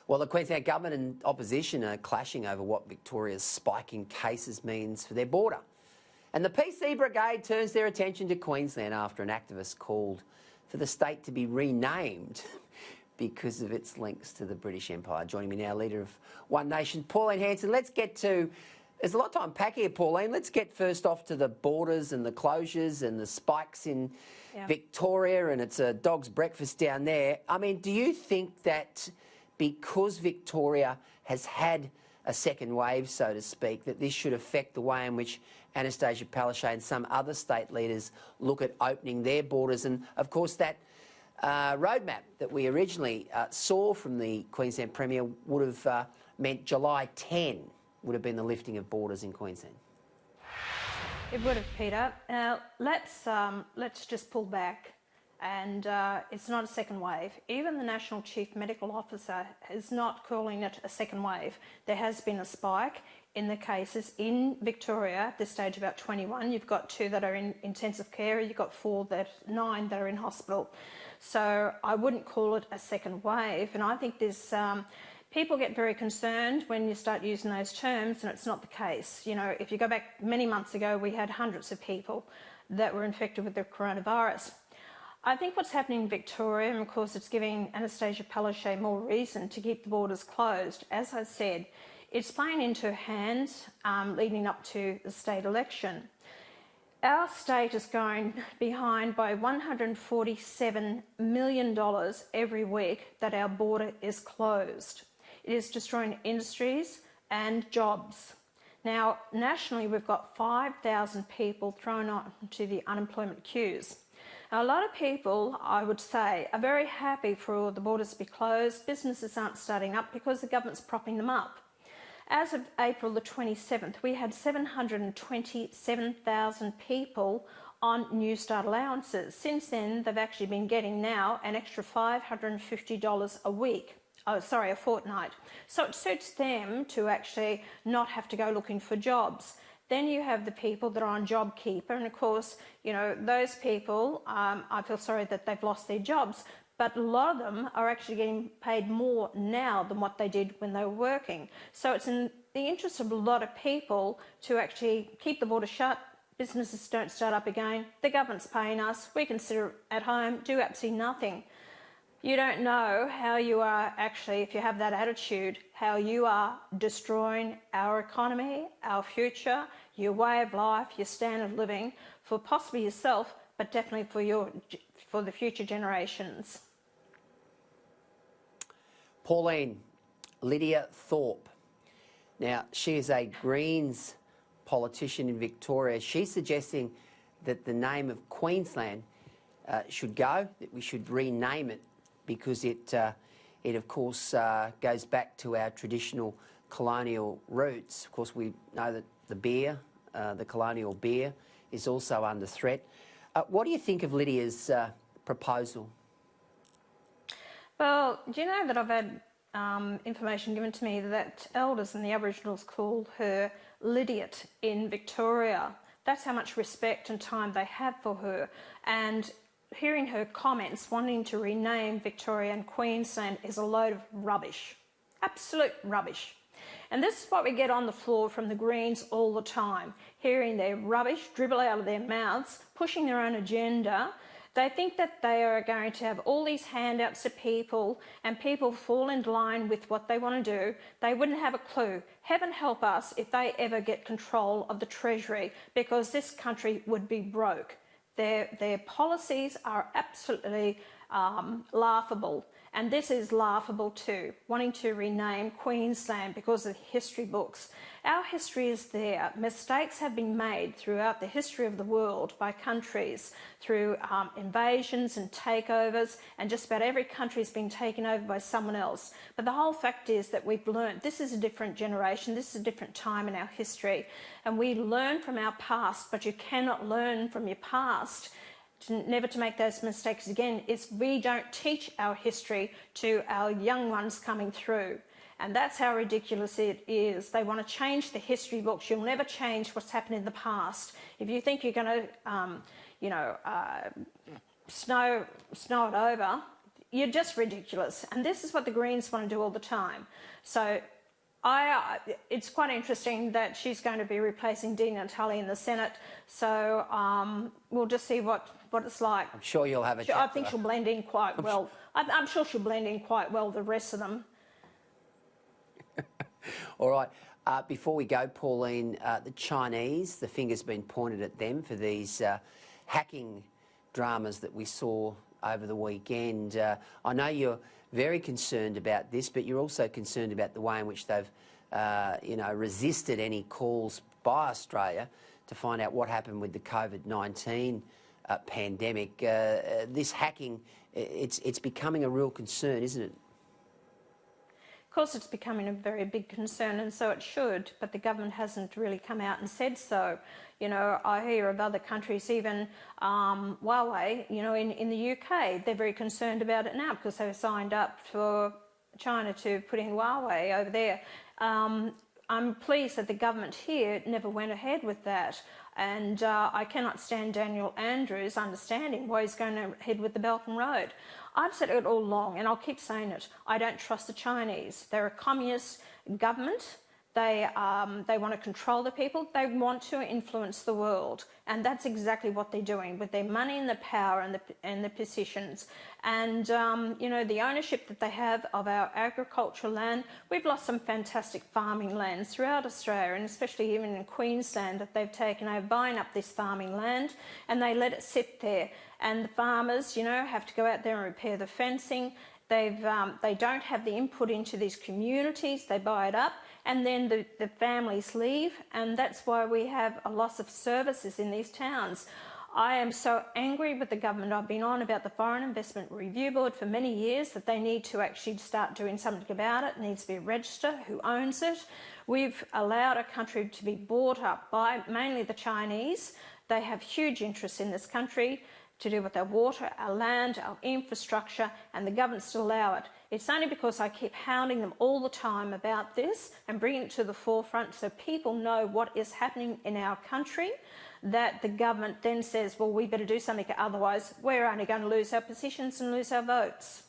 Well, the Queensland Government and opposition are clashing over what Victoria's spike in cases means for their border. And the PC Brigade turns their attention to Queensland after an activist called for the state to be renamed because of its links to the British Empire. Joining me now, Leader of One Nation, Pauline Hanson. Let's get to... There's a lot to unpack here, Pauline. Let's get first off to the borders and the closures and the spikes in Victoria, and it's a dog's breakfast down there. I mean, do you think that because Victoria has had a second wave, so to speak, that this should affect the way in which Annastacia Palaszczuk and some other state leaders look at opening their borders? And, of course, that roadmap that we originally saw from the Queensland Premier would have meant July 10 would have been the lifting of borders in Queensland. It would have, Peter. Let's just pull back, and it's not a second wave. Even the National Chief Medical Officer is not calling it a second wave. There has been a spike in the cases in Victoria at this stage, about 21. You've got 2 that are in intensive care, you've got 9 that are in hospital. So I wouldn't call it a second wave, and I think there's people get very concerned when you start using those terms, and it's not the case. You know, if you go back many months ago, we had hundreds of people that were infected with the coronavirus. I think what's happening in Victoria, and of course it's giving Annastacia Palaszczuk more reason to keep the borders closed, as I said, it's playing into her hands leading up to the state election. Our state is going behind by $147 million every week that our border is closed. It is destroying industries and jobs. Now, nationally, we've got 5,000 people thrown onto the unemployment queues. Now, a lot of people, I would say, are very happy for the borders to be closed. Businesses aren't starting up because the government's propping them up. As of April the 27th, we had 727,000 people on New Start allowances. Since then, they've actually been getting now an extra $550 a fortnight. So it suits them to actually not have to go looking for jobs. Then you have the people that are on JobKeeper, and of course, you know, those people, I feel sorry that they've lost their jobs, but a lot of them are actually getting paid more now than what they did when they were working. So it's in the interest of a lot of people to actually keep the border shut. Businesses don't start up again. The government's paying us. We can sit at home, do absolutely nothing. You don't know how you are actually, if you have that attitude, how you are destroying our economy, our future, your way of life, your standard of living, for possibly yourself, but definitely for the future generations. Pauline, Lydia Thorpe. Now, she is a Greens politician in Victoria. She's suggesting that the name of Queensland should go, that we should rename it, because it of course goes back to our traditional colonial roots. Of course, we know that the beer, the colonial beer, is also under threat. What do you think of Lydia's proposal? Well, do you know that I've had information given to me that elders and the Aboriginals call her Lydiot in Victoria. That's how much respect and time they have for her. And hearing her comments wanting to rename Victoria and Queensland is a load of rubbish. Absolute rubbish. And this is what we get on the floor from the Greens all the time, hearing their rubbish dribble out of their mouths, pushing their own agenda. They think that they are going to have all these handouts to people and people fall in line with what they want to do. They wouldn't have a clue. Heaven help us if they ever get control of the Treasury, because this country would be broke. Their policies are absolutely laughable. And this is laughable too, wanting to rename Queensland because of history books. Our history is there. Mistakes have been made throughout the history of the world by countries through invasions and takeovers, and just about every country has been taken over by someone else. But the whole fact is that we've learned this is a different generation, this is a different time in our history, and we learn from our past, but you cannot learn from your past never to make those mistakes again. We don't teach our history to our young ones coming through. And that's how ridiculous it is. They want to change the history books. You'll never change what's happened in the past. If you think you're going to, snow it over, you're just ridiculous. And this is what the Greens want to do all the time. So it's quite interesting that she's going to be replacing Dina Tully in the Senate. So we'll just see what it's like. I'm sure you'll have a chat. I think she'll blend in quite well. I'm sure she'll blend in quite well with the rest of them. All right. Before we go, Pauline, the Chinese, the finger's been pointed at them for these hacking dramas that we saw over the weekend. I know you're very concerned about this, but you're also concerned about the way in which they've, resisted any calls by Australia to find out what happened with the COVID-19 pandemic. This hacking, it's becoming a real concern, isn't it? Of course, it's becoming a very big concern, and so it should, but the government hasn't really come out and said so. You know, I hear of other countries, even Huawei, you know, in the UK, they're very concerned about it now because they've signed up for China to put in Huawei over there. I'm pleased that the government here never went ahead with that, and I cannot stand Daniel Andrews understanding why he's going ahead with the Belt and Road. I've said it all along, and I'll keep saying it. I don't trust the Chinese. They're a communist government. They want to control the people. They want to influence the world, and that's exactly what they're doing with their money and the power and the positions. And you know, the ownership that they have of our agricultural land. We've lost some fantastic farming lands throughout Australia, and especially even in Queensland, that they've taken over, buying up this farming land, and they let it sit there. And the farmers, you know, have to go out there and repair the fencing. They don't have the input into these communities. They buy it up, and then the families leave, and that's why we have a loss of services in these towns. I am so angry with the government. I've been on about the Foreign Investment Review Board for many years, that they need to actually start doing something about it. It needs to be registered, who owns it. We've allowed a country to be bought up by mainly the Chinese. They have huge interests in this country to do with our water, our land, our infrastructure, and the government still allow it. It's only because I keep hounding them all the time about this and bringing it to the forefront so people know what is happening in our country, that the government then says, well, we better do something, otherwise we're only going to lose our positions and lose our votes.